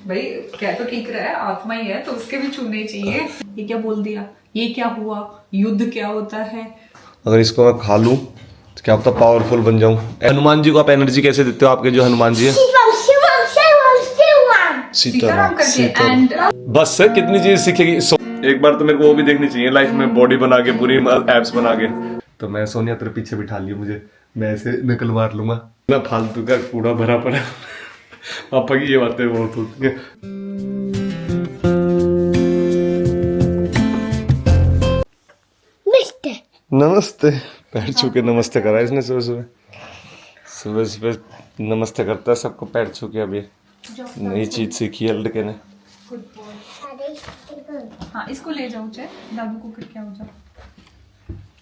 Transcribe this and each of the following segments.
भाई क्या तो ठीक रहा है, आत्मा ही है तो उसके भी छूने चाहिए। ये क्या बोल दिया, ये क्या हुआ, युद्ध क्या होता है। अगर इसको मैं खा लूं तो क्या पता पावरफुल बन जाऊं। हनुमान जी को आप एनर्जी कैसे देते हो? आपके जो हनुमान जी है सीताराम करके एंड बस से कितनी चीज सीखेगी। एक बार तो मेरे को वो भी देखनी चाहिए लाइफ में, बॉडी बना के पूरी एब्स बना के। तो मैं सोनिया तेरे पीछे बिठा लियो मुझे, मैं ऐसे नकल मार लूंगा ना, फालतू का कूड़ा भरा पड़ा। पापा की ये बातें बहुत होती है। नमस्ते। पैर छू के नमस्ते करा इसने सुबह सुबह, सुबह सुबह नमस्ते करता है सबको पैर छू के। अभी नई चीज सीखी है लड़के ने। हाँ इसको ले जाओ, चाहे दादू को करके आओ जाओ।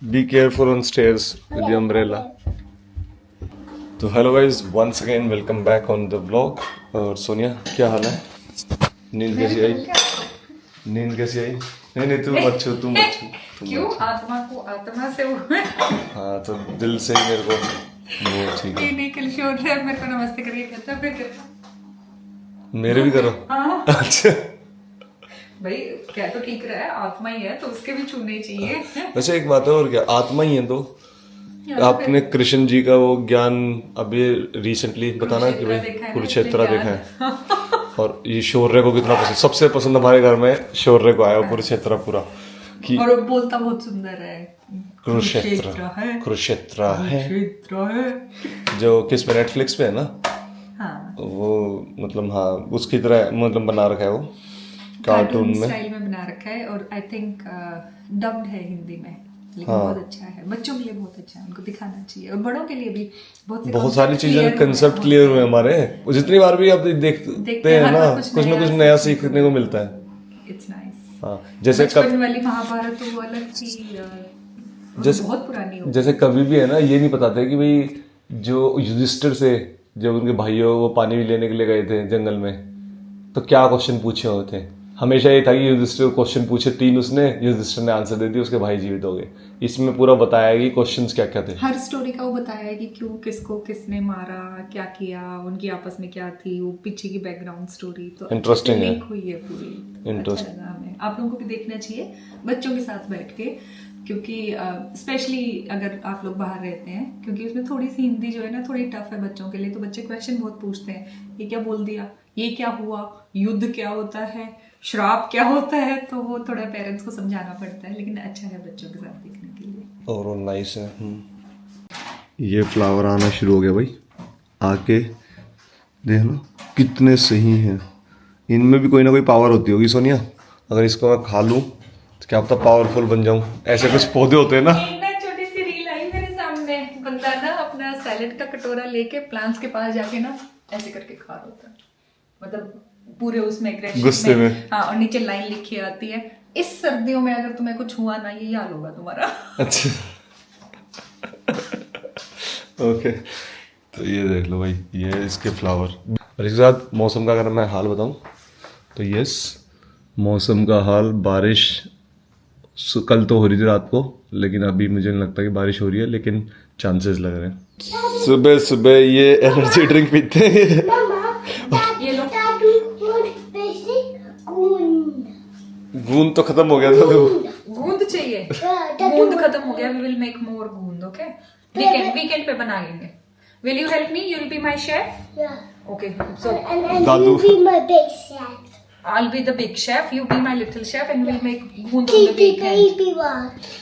Be careful on stairs with the umbrella. तो hello guys, once again welcome back on the blog. और सोनिया क्या हाल है? नींद कैसी आई? नींद कैसी आई? नहीं तुम अच्छो, तुम अच्छो। क्यों? आत्मा को आत्मा से वो हाँ तो दिल से ही मेरे को वो ठीक है। नहीं कल शोर है, मेरे को नमस्ते करके कहता फिर कहता मेरे भी करो। हाँ अच्छा भाई क्या तो ठीक रहा है, आत्मा ही है तो उसके भी छूने चाहिए। वैसे एक बात है, और क्या आत्मा ही है तो आपने कृष्ण जी का वो ज्ञान अभी रिसेंटली बताना कि भाई कुरुक्षेत्र देखा है। और ये शौर्य को कितना पसंद, सबसे पसंद हमारे घर में शौर्य को आया वो कुरुक्षेत्र पूरा कि और बोलता बहुत सुंदर है, कुरुक्षेत्र है, कुरुक्षेत्र है। क्षेत्र है जो किस पे, नेटफ्लिक्स पे है ना? हाँ वो मतलब हाँ उसकी तरह मतलब बना रखा है वो कार्टून में स्टाइल में बना रखा है। और आई थिंक डब्ड है हिंदी में, लेकिन बहुत अच्छा है। बच्चों के लिए बहुत अच्छा है, उनको दिखाना चाहिए। और बड़ों के लिए भी बहुत सारी चीजें कंसेप्ट क्लियर हुए हमारे। जितनी बार भी आप देखते हैं ना, कुछ ना कुछ नया सीखने को मिलता है। It's nice. हाँ जैसे बचपन वाली महाभारत तो वो अलग थी, जैसे बहुत पुरानी हो। जैसे कभी भी है ना, ये नहीं बताते कि भाई जो युधिष्ठिर से जब उनके भाइयों वो पानी भी लेने के लिए गए थे जंगल में, तो क्या क्वेश्चन पूछे होते हैं। हमेशा ये था कि युधिष्ठिर क्वेश्चन पूछे 3, उसने युधिष्ठिर ने आंसर दे दिया, उसके भाई जीवित हो गए। इसमें पूरा बताया कि क्वेश्चंस क्या क्या थे, हर स्टोरी का वो बताया है कि क्यों, किसको किसने मारा, क्या किया, उनकी आपस में क्या थी, वो पीछे की बैकग्राउंड स्टोरी। तो इंटरेस्टिंग है, लिंक हुई है पूरी। अच्छा लगा हमें। आप लोगों को भी देखना चाहिए बच्चों के साथ बैठ के, क्योंकि स्पेशली अगर आप लोग बाहर रहते हैं, क्योंकि उसमें थोड़ी सी हिंदी जो है ना थोड़ी टफ है बच्चों के लिए। तो बच्चे क्वेश्चन बहुत पूछते हैं, ये क्या बोल दिया, ये क्या हुआ, युद्ध क्या होता है, श्राप क्या होता है। तो वो थोड़ा पेरेंट्स को समझाना पड़ता है, लेकिन अच्छा है बच्चों के साथ देखने के लिए। और वो नाइस है। ये फ्लावर आना शुरू हो गया भाई, आके देख लो कितने सही हैं। इनमें भी कोई ना कोई पावर होती होगी सोनिया। अगर इसको मैं खा लूं तो क्या पता पावरफुल बन जाऊं। ऐसे कुछ पौधे होते हैं ना। एक ना छोटी सी रील आई मेरे सामने, बंदा ना अपना सैलेड का कटोरा लेके प्लांट्स के पास जाके ना ऐसे करके खा रहा होता है, मतलब पूरे उसमें गुस्से में। हाँ, और नीचे लाइन लिखी आती है, इस सर्दियों में अगर तुम्हें कुछ हुआ ना, ये हाल होगा तुम्हारा। अच्छा ओके तो ये देख लो भाई, ये इसके फ्लावर। और इसके साथ मौसम का अगर मैं हाल बताऊं तो यस, मौसम का हाल, बारिश कल तो हो रही थी रात को, लेकिन अभी मुझे नहीं लगता कि बारिश हो रही है, लेकिन चांसेस लग रहे हैं। सुबह सुबह ये एनर्जी ड्रिंक पीते हैं। ये लो। गूंद तो खत्म हो गया था तो गूंद चाहिए, गूंद खत्म हो गया। वी विल मेक मोर गूंद, ओके? वीकेंड पे बनाएंगे। Will you help me? You will be my chef? Okay, so Dadu I'll be the big chef, you be my little chef, and we'll make गूंद on the weekend.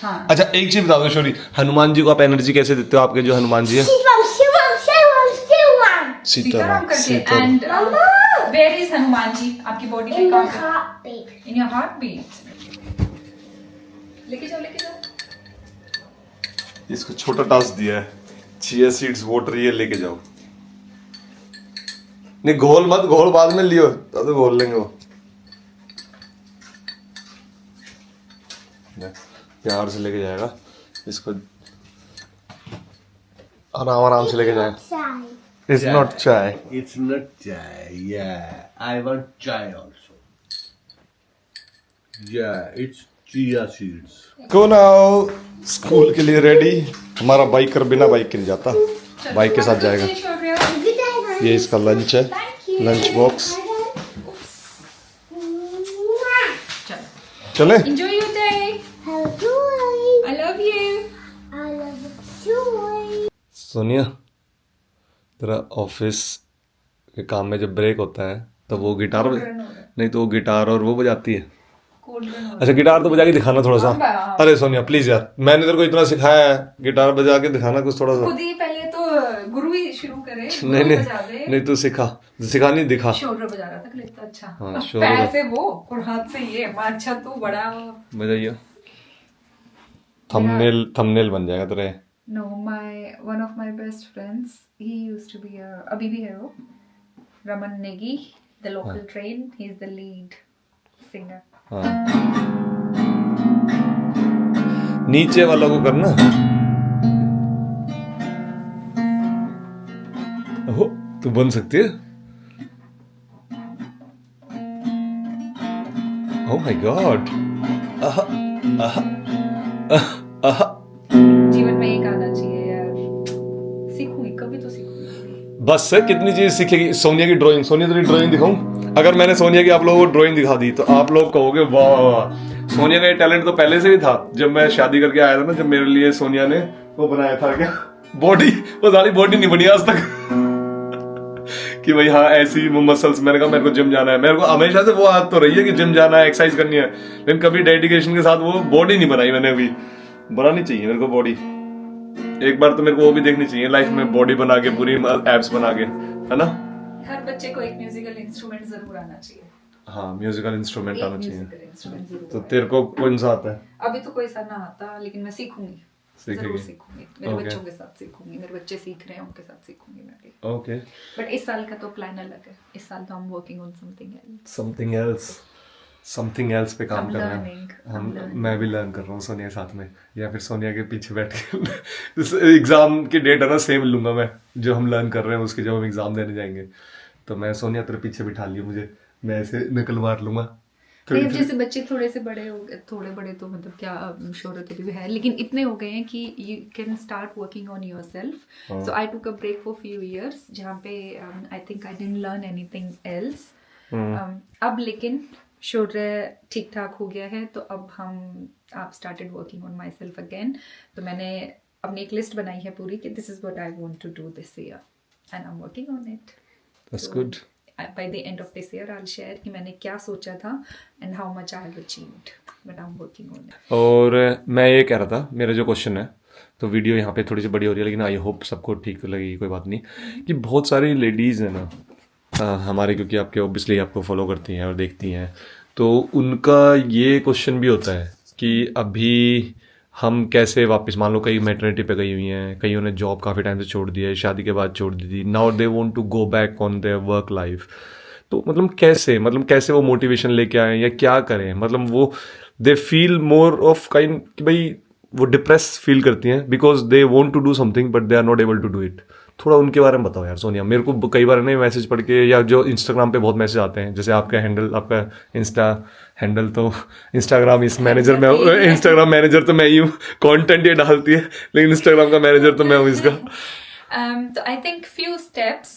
हाँ। अच्छा एक चीज बता दो शोरी, हनुमान जी को आप एनर्जी कैसे देते हो? आपके जो हनुमान जी है सीताराम करके and where is Hanuman ji आपकी बॉडी में? कहाँ पे? In your heartbeat. लेके जाओ। इसको छोटा टास्क दिया है, चिया सीड्स वाटर ये लेके जाओ। नहीं घोल मत, घोल बाद में लियो, तो घोल लेंगे वो। प्यार से लेके जाएगा इसको, आराम से लेके जाएगा। It's not chai. It's not chai. Yeah, I want chai also. Yeah, it's chia seeds. Go now. School के लिए रेडी। हमारा बाइकर बिना बाइक के नहीं जाता, बाइक के साथ जाएगा। ये इसका लंच है, लंच बॉक्स। चले Enjoy your day. I love you. Sonia, तेरा ऑफिस के काम में जब ब्रेक होता है तो वो गिटार नहीं तो वो गिटार और वो बजाती है। अच्छा गिटार तो बजा के दिखाना थोड़ा सा। अरे सोनिया प्लीज यार, मैंने तेरे को इतना सिखाया है, गिटार बजा के दिखाना कुछ थोड़ा सा। खुद ही पहले तो गुरु ही शुरू करे। नहीं तू सिखा नहीं दिखा। शोल्डर बजा रहा था कि इतना अच्छा। हाँ, शोल्डर। पैर से वो और हाथ से ये। अच्छा तू बड़ा बजाइए। थंबनेल बन जाएगा तेरे। No, one of my best friends, he used to be अभी भी है वो, Raman Negi, the local train, he's the lead singer. हाँ। नीचे वालों को करना। ओह, तू बन सकती है। Oh my God. जीवन में एक आना चाहिए यार, सीखूंगी कभी तो सीखूंगी। बस है, कितनी चीज सीखेगी। सोनिया की ड्राइंग, सोनिया तेरी ड्राइंग दिखाऊं? अगर मैंने सोनिया की आप लोगों को ड्राइंग दिखा दी तो आप लोग कहोगे वाह वाह। सोनिया का ये टैलेंट तो पहले से ही था। जब मैं शादी करके आया था ना, जब मेरे लिए सोनिया ने वो बनाया था क्या बॉडी, वो सारी बॉडी नहीं बनी आज तक कि भाई हाँ ऐसी मसल्स। मैंने कहा मेरे को जिम जाना है, मेरे को हमेशा से वो आदत तो रही है कि जिम जाना है, एक्सरसाइज करनी है, लेकिन कभी डेडिकेशन के साथ वो बॉडी नहीं बनाई मैंने। अभी बनानी चाहिए मेरे को बॉडी। एक बार तो मेरे को वो भी देखनी चाहिए लाइफ में, बॉडी बना के पूरी एब्स बना के, है ना। हर बच्चे को एक म्यूजिकल इंस्ट्रूमेंट जरूर आना चाहिए। हाँ म्यूजिकल इंस्ट्रूमेंट आना चाहिए। म्यूजिकल इंस्ट्रूमेंट जरूर तो तेरे को कौन सा आता है? अभी तो कोई सा ना आता, लेकिन मैं सीखूंगी, जरूर सीखूंगी। मेरे बच्चों के साथ सीखूंगी, मेरे बच्चे सीख रहे हैं उनके साथ सीखूंगी मैं भी। ओके। बट इस साल का तो प्लान अलग है। इस साल तो हम वर्किंग ऑन समथिंग एल्स पे काम I'm कर रहे learning, हैं। मैं भी लर्न कर रहा हूँ सोनिया के साथ में, या फिर सोनिया के पीछे बैठ के एग्जाम की डेट है ना सेम लूंगा मैं, जो हम लर्न कर रहे हैं उसकी, जब हम एग्जाम देने जाएंगे तो मैं सोनिया तेरे पीछे बिठा लिया मुझे, मैं ऐसे नकल मार लूंगा। नहीं, अब जैसे बच्चे थोड़े से बड़े हो गए, थोड़े बड़े तो मतलब क्या शोहरत भी है, लेकिन इतने हो गए हैं कि you can start working on yourself. So I took a break for few years, जहाँ पे I think I didn't learn anything else. अब लेकिन शोहर ठीक ठाक हो गया है, तो अब आप started working on myself again. तो मैंने अपनी एक लिस्ट बनाई है पूरी कि this is what I want to do this year and I am working on it. That's good. By the end of this year, I'll share कि मैंने क्या सोचा था and how much I have achieved, but I'm working on it. और मैं ये कह रहा था, मेरा जो क्वेश्चन है, तो वीडियो यहाँ पे थोड़ी सी बड़ी हो रही है, लेकिन आई होप सबको ठीक लगेगी, कोई बात नहीं, कि बहुत सारी लेडीज़ हैं ना हमारे, क्योंकि आपके ऑब्वियसली आपको फॉलो करती हैं और देखती हैं, तो उनका ये क्वेश्चन भी होता है कि अभी हम कैसे वापस, मान लो कई मैटरनिटी पे गई हुई हैं, कईयों ने जॉब काफ़ी टाइम से छोड़ दी है, शादी के बाद छोड़ दी थी, now they want to go back on their work life. तो मतलब कैसे वो मोटिवेशन लेके आए या क्या करें, मतलब वो they feel more of kind कि भाई वो डिप्रेस फील करती हैं because they want to do something but they are not able to do it. थोड़ा उनके बारे में बताओ यार सोनिया। मेरे को कई बार नहीं मैसेज पढ़ के, या जो इंस्टाग्राम पे बहुत मैसेज आते हैं, जैसे आपका हैंडल, आपका इंस्टा हैंडल तो इंस्टाग्राम इंस्टाग्राम मैनेजर तो मैं ही हूँ, कंटेंट ये डालती है, लेकिन इंस्टाग्राम का मैनेजर तो मैं हूँ इसका। तो आई थिंक फ्यू स्टेप्स,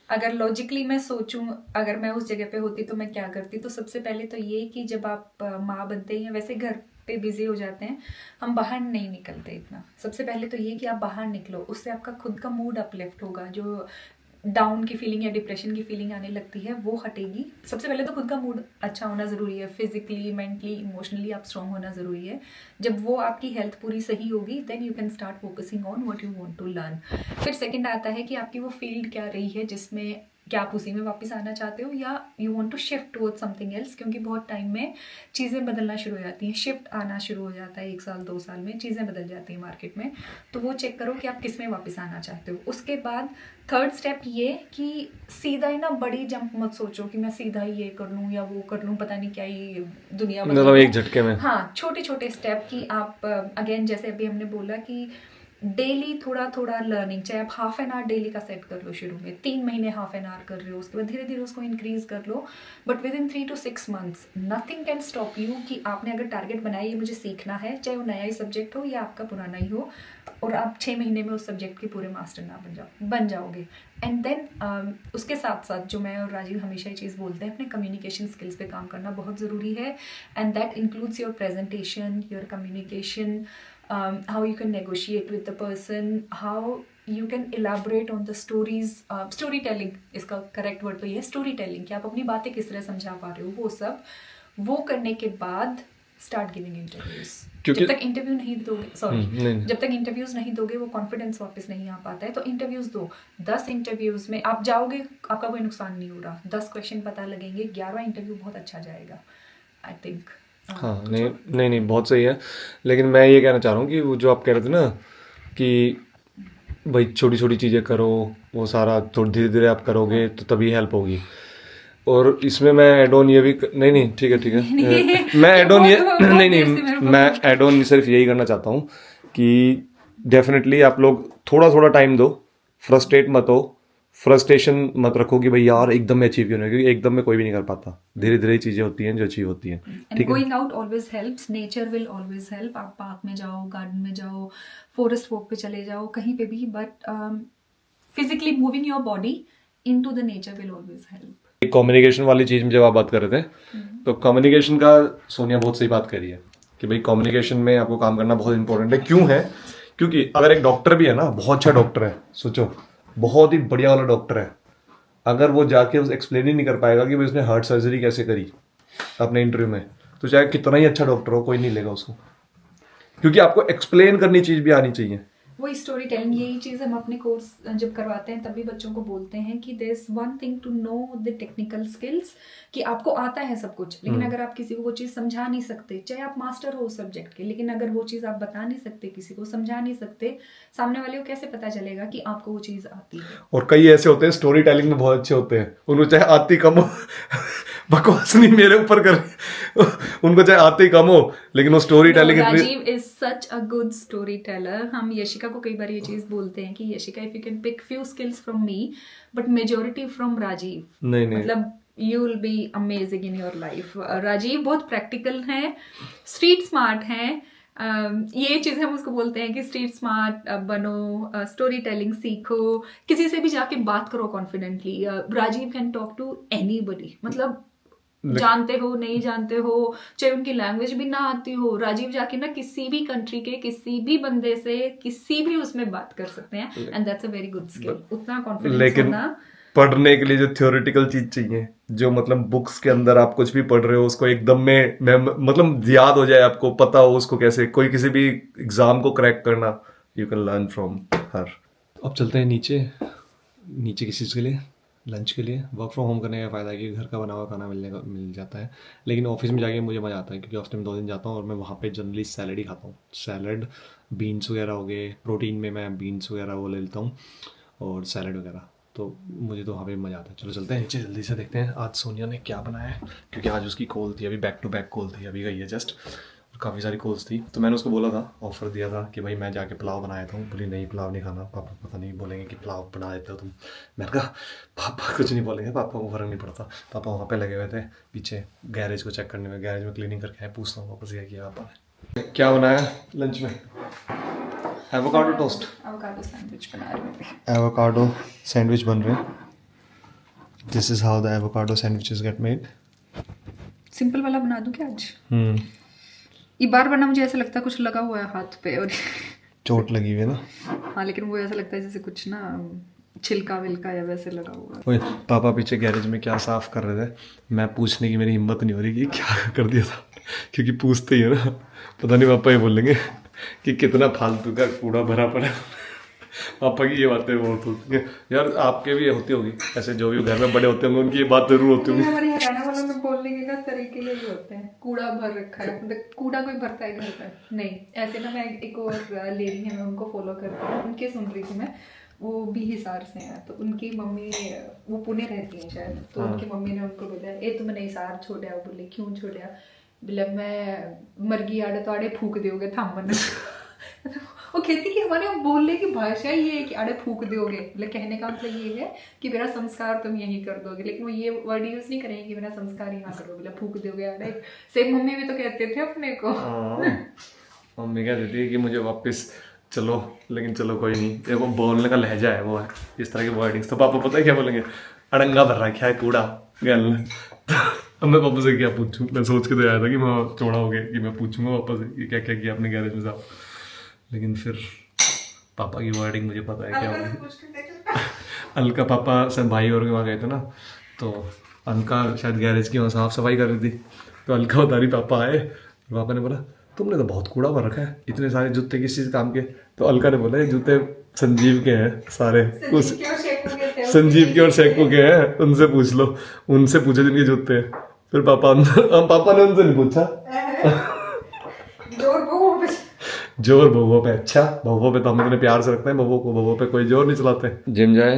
अगर लॉजिकली मैं सोचूं, अगर मैं उस जगह पे होती तो मैं क्या करती। तो सबसे पहले तो ये कि जब आप माँ बनते हैं या वैसे घर पे बिजी हो जाते हैं, हम बाहर नहीं निकलते इतना। सबसे पहले तो ये कि आप बाहर निकलो, उससे आपका खुद का मूड अपलिफ्ट होगा, जो डाउन की फीलिंग या डिप्रेशन की फीलिंग आने लगती है वो हटेगी। सबसे पहले तो खुद का मूड अच्छा होना ज़रूरी है, फिजिकली, मेंटली, इमोशनली आप स्ट्रॉन्ग होना ज़रूरी है। जब वो आपकी हेल्थ पूरी सही होगी, then you can start focusing on what you want to learn. फिर सेकंड आता है कि आपकी वो फील्ड क्या रही है, जिसमें क्या आप उसी में वापस आना चाहते हो, या you want to shift towards something else, क्योंकि बहुत टाइम में चीज़ें बदलना शुरू हो जाती हैं, शिफ्ट आना शुरू हो जाता है, 1 साल 2 साल में चीज़ें बदल जाती हैं मार्केट में। तो वो चेक करो कि आप किस में वापस आना चाहते हो। उसके बाद थर्ड स्टेप ये कि सीधा ही ना बड़ी जंप मत सोचो कि मैं सीधा ही ये कर लूँ या वो कर लूँ, पता नहीं क्या ही दुनिया मतलब एक झटके में। हाँ, छोटे छोटे स्टेप की आप अगेन, जैसे अभी हमने बोला कि डेली थोड़ा थोड़ा लर्निंग, चाहे आप हाफ एन आवर डेली का सेट कर लो शुरू में, 3 महीने हाफ एन आवर कर रहे हो, उसके बाद धीरे धीरे उसको इंक्रीज कर लो, but within 3 to 6 months nothing can stop you कि आपने अगर टारगेट बनाया ये मुझे सीखना है, चाहे वो नया ही सब्जेक्ट हो या आपका पुराना ही हो, और आप 6 महीने में उस सब्जेक्ट के पूरे मास्टर ना बन जाओगे। एंड देन उसके साथ साथ जो मैं और राजीव हमेशा ये चीज़ बोलते हैं, अपने कम्युनिकेशन स्किल्स पे काम करना बहुत ज़रूरी है, and that includes your presentation, your communication, how you can negotiate with the person, how you can elaborate on the stories, storytelling इसका करेक्ट वर्ड तो ये है storytelling, कि आप अपनी बातें किस तरह समझा पा रहे हो, वो करने के बाद स्टार्ट गिविंग इंटरव्यूज। जब तक इंटरव्यू नहीं दोगे, जब तक इंटरव्यूज नहीं दोगे वो कॉन्फिडेंस वापस नहीं आ पाता है। तो इंटरव्यूज दो, 10 इंटरव्यूज में आप जाओगे, आपका कोई नुकसान नहीं हो रहा, 10 क्वेश्चन पता लगेंगे, 11वां इंटरव्यू बहुत अच्छा जाएगा आई थिंक। हाँ, नहीं बहुत सही है। लेकिन मैं ये कहना चाह रहा हूँ कि वो जो आप कह रहे थे ना कि भाई छोटी छोटी चीज़ें करो, वो सारा थोड़ी धीरे धीरे आप करोगे तो तभी हेल्प होगी। और इसमें मैं एड ऑन ये भी नहीं ठीक है मैं एड ऑन ये मैं एड ऑन सिर्फ यही करना चाहता हूँ कि डेफिनेटली आप लोग थोड़ा थोड़ा टाइम दो, फ्रस्ट्रेट मत हो, फ्रस्ट्रेशन मत रखो कि भाई यार एकदम में अचीव क्यों नहीं, क्योंकि एकदम में कोई भी नहीं कर पाता, धीरे धीरे चीजें होती हैं जो अचीव होती हैं। ठीक है, going out always helps, nature will always help. आप पार्क में जाओ, गार्डन में जाओ, फॉरेस्ट वॉक पे चले जाओ, कहीं पे भी, but physically moving your body into the nature will always help. Communication वाली चीज में जब आप बात कर रहे थे, तो कम्युनिकेशन का सोनिया बहुत सही बात करी है कि भाई कम्युनिकेशन में आपको काम करना बहुत इंपॉर्टेंट है। क्यों है? क्योंकि अगर एक डॉक्टर भी है ना, बहुत अच्छा डॉक्टर है, सोचो बहुत ही बढ़िया वाला डॉक्टर है, अगर वो जाके उस एक्सप्लेन ही नहीं कर पाएगा कि भाई उसने हार्ट सर्जरी कैसे करी अपने इंटरव्यू में, तो चाहे कितना ही अच्छा डॉक्टर हो कोई नहीं लेगा उसको, क्योंकि आपको एक्सप्लेन करनी चीज भी आनी चाहिए। वही स्टोरी टेलिंग, यही चीज़ हम अपने कोर्स जब करवाते हैं तभी बच्चों को बोलते हैं कि there is one thing to know the technical skills, कि आपको आता है सब कुछ, लेकिन अगर आप किसी को वो चीज़ समझा नहीं सकते, चाहे आप मास्टर हो उस सब्जेक्ट के, लेकिन अगर वो चीज़ आप बता नहीं सकते, किसी को समझा नहीं सकते, सामने वाले को कैसे पता चलेगा कि आपको वो चीज़ आती है। और कई ऐसे होते हैं स्टोरी टेलिंग में बहुत अच्छे होते हैं, उनको चाहे आती कम हो बकवास नहीं मेरे ऊपर कर, उनको चाहे आती कम हो लेकिन वो story telling. Rajiv is such a good story teller. हम यशिका को कई बार ये चीज बोलते हैं कि Yashika if you can pick few skills from me but majority from Rajiv, नहीं मतलब you will be amazing in your life. Rajiv बहुत प्रैक्टिकल है, स्ट्रीट स्मार्ट है, ये चीज़ हम उसको बोलते हैं कि स्ट्रीट स्मार्ट बनो, स्टोरी टेलिंग सीखो, किसी से भी जाके बात करो confidently. Rajiv can talk to anybody, मतलब जानते हो नहीं जानते हो, चाहे उनकी लैंग्वेज भी ना आती हो, राजीव जाके ना किसी भी कंट्री के किसी भी बंदे से किसी भी उसमें बात कर सकते हैं, and that's a very good skill. उतना कॉन्फिडेंस होना। पढ़ने के लिए जो थ्योरेटिकल चीज चाहिए, जो मतलब बुक्स के अंदर आप कुछ भी पढ़ रहे हो उसको एकदम में मतलब याद हो जाए, आपको पता हो उसको कैसे कोई किसी भी एग्जाम को क्रैक करना, you can learn from her. अब चलते हैं नीचे किस चीज़ के लिए? लंच के लिए। वर्क फ्रॉम होम करने का फ़ायदा है कि घर का बना हुआ खाना मिल जाता है, लेकिन ऑफिस में जाके मुझे मज़ा आता है क्योंकि हफ्ते में 2 दिन जाता हूँ और मैं वहाँ पे जनरली सैलड ही खाता हूँ। सैलड, बीन्स वगैरह हो गए, प्रोटीन में मैं बीन्स वगैरह वो ले लेता हूँ और सैलड वगैरह, तो मुझे तो वहाँ पे मज़ा आता है। चलो चलते हैं नीचे, जल्दी से देखते हैं आज सोनिया ने क्या बनाया है, क्योंकि आज उसकी कॉल थी, अभी बैक टू बैक कॉल थी, अभी गई है जस्ट, काफ़ी सारी कॉल्स थी। तो मैंने उसको बोला था, ऑफर दिया था कि भाई मैं जाके पुलाव बनाया था, बोली नहीं पुलाव नहीं खाना, पापा पता नहीं बोलेंगे कि पुलाव बना देते हो तुम। मैंने कहा पापा कुछ नहीं बोलेंगे, पापा को फर्क नहीं पड़ता। पापा वहाँ पे लगे हुए थे पीछे गैरेज को चेक करने में, गैरेज में क्लीनिंग करके आए, पूछता हूँ वापस क्या किया पापा ने। क्या बनाया लंच में? एवोकाडो टोस्ट, एवोकाडो सैंडविच बना रहे हैं। एवोकाडो सैंडविच बन रहे हैं। This is how the avocado sandwiches gate made. Simple वाला बना दूं क्या आज? ये बार बार ना मुझे ऐसा लगता है कुछ लगा हुआ है हाथ पे और चोट लगी हुई है ना। हाँ, लेकिन वो ऐसा लगता है जैसे कुछ ना छिलका विलका या वैसे लगा हुआ है। ओए पापा पीछे गैरेज में क्या साफ कर रहे थे, मैं पूछने की मेरी हिम्मत नहीं हो रही कि क्या कर दिया था, क्योंकि पूछते ही है ना, पता नहीं पापा ये बोलेंगे कि कितना फालतू का कूड़ा भरा पड़ा। पापा की ये बातें बहुत होती हैं यार, आपके भी होती होगी ऐसे, जो भी घर में बड़े होते होंगे उनकी ये बात जरूर होती होगी। हमारे हरियाणा वालों में बोलने के ना तरीके यही होते हैं, कूड़ा भर रखा है, मतलब कूड़ा कोई भरता है घर पर नहीं। ऐसे ना मैं एक और लेडी है, मैं उनको फॉलो करती हूँ, उनके सुन रही थी मैं, वो भी हिसार से हैं, तो उनकी मम्मी, वो पुणे रहती हैं शायद, तो उनकी मम्मी ने उनको बोला ए तुमने हिसार छोड़ा, बोले क्यों छोड़ा, बोले मैं मरगी आड़े तो आड़े फूक दोगे थाम बन वो कहती कि हमारे यहाँ बोलने की भाषा ये है कि अरे फूक दोगे, मतलब कहने का मतलब ये है कि मेरा संस्कार तुम यही कर दोगे, लेकिन वो ये वर्ड यूज नहीं करेंगे कि मेरा संस्कार यहाँ करोगे, मतलब फूक दोगे। अरे सेम मम्मी भी तो कहते थे अपने को। मम्मी कह देती है कि मुझे वापस चलो, लेकिन चलो कोई नहीं, देखो बोलने का लहजा है वो है, इस तरह की वर्डिंग्स। तो पापा पता है क्या बोलेंगे, अड़ंगा भर रखा है कूड़ा गल। अब मैं पापा से क्या पूछूं, मैं सोच के तो आया था कि मैं चौड़ा हो गया कि मैं पूछूंगा पापा से कि क्या क्या किया आपने गैरेज में साहब, लेकिन फिर पापा की वर्डिंग मुझे पता है क्या होगी। अलका पापा से भाई और के वहाँ गए थे ना, तो अलका शायद गैरेज की वहाँ साफ सफाई कर रही थी, तो अलका बता रही पापा आए, पापा ने बोला तुमने तो बहुत कूड़ा भर रखा है, इतने सारे जूते किस चीज़ काम के। तो अलका ने बोला ये जूते संजीव के हैं सारे, उस संजीव के और शेखू के हैं, उनसे पूछ लो, उनसे पूछे जिनके जूते हैं। फिर पापा ने उनसे नहीं पूछा। जोर बहुओं पे, अच्छा बहुओं पे तो हम इतने प्यार से रखते हैं, बहुओं पे कोई जोर नहीं चलाते। जिम जाए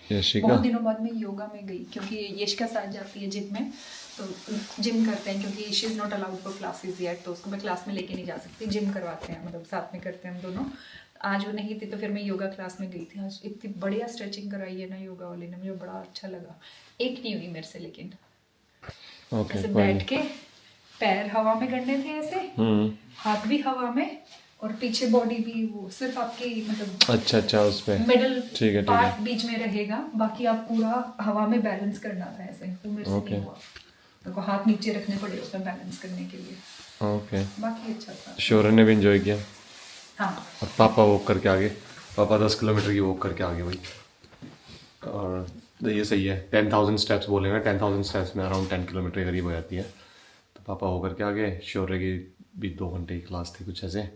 यशिका, बहुत दिनों बाद मैं योगा में गई क्योंकि यशिका साथ जाती है जिम में, तो जिम करते हैं क्योंकि she is not allowed for classes yet, तो उसको मैं क्लास में लेके नहीं जा सकती, जिम करवाते हैं, मतलब साथ में करते हैं हम दोनों। आज वो नहीं थी तो फिर मैं योगा क्लास में गई थी। आज इतनी बढ़िया स्ट्रेचिंग कराई है ना योगा वाले ने, मुझे बड़ा अच्छा लगा। एक नहीं हुई मेरे से, लेकिन ऐसे बैठ के पैर हवा में करने थे ऐसे, हाथ भी हवा में और पीछे बॉडी भी, वो सिर्फ आपकी मतलब अच्छा उस पे मिडल ठीक है पार्ट बीच में रहेगा, बाकी आप पूरा हवा में बैलेंस करना था ऐसे। तो मेरे से नहीं हुआ, मेरे को हाथ नीचे रखने पड़े उसमें बैलेंस करने के लिए। ओके, बाकी अच्छा था। शोरन ने भी एंजॉय किया। हाँ, और पापा वॉक करके आगे, पापा 10 किलोमीटर की वॉक करके आगे भाई, और ये सही है। 10,000 स्टेप्स बोलेंगे, 10,000 स्टेप्स में अराउंड 10 किलोमीटर करीब हो जाती है। तो पापा हो करके आगे, शौर्य की भी 2 घंटे की क्लास थी कुछ ऐसे,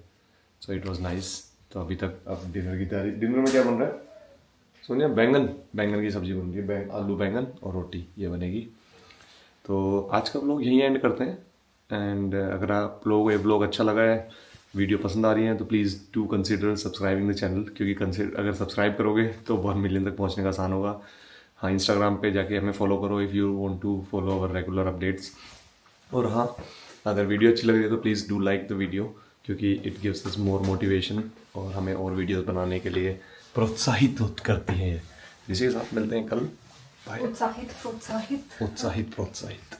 सो इट वाज नाइस। तो अभी तक अब डिनर की तैयारी। डिनर में क्या बन रहा है सोनिया? बैंगन की सब्जी बन रही है, आलू बैंगन और रोटी ये बनेगी। तो आज का व्लॉग यहीं एंड करते हैं। एंड अगर आप लोगों को ये व्लॉग अच्छा लगा है, वीडियो पसंद आ रही है, तो please do consider subscribing the channel, क्योंकि अगर सब्सक्राइब करोगे तो 1 मिलियन तक पहुंचने का आसान होगा। हाँ, इंस्टाग्राम पे जाके हमें फॉलो करो if you want to follow our regular updates. और हाँ, अगर वीडियो अच्छी लग रही है तो please do like the video, क्योंकि it gives us more motivation और हमें और वीडियोस बनाने के लिए प्रोत्साहित करती है। इसी के साथ मिलते हैं कल। बाय। उत्साहित। उत्साहित।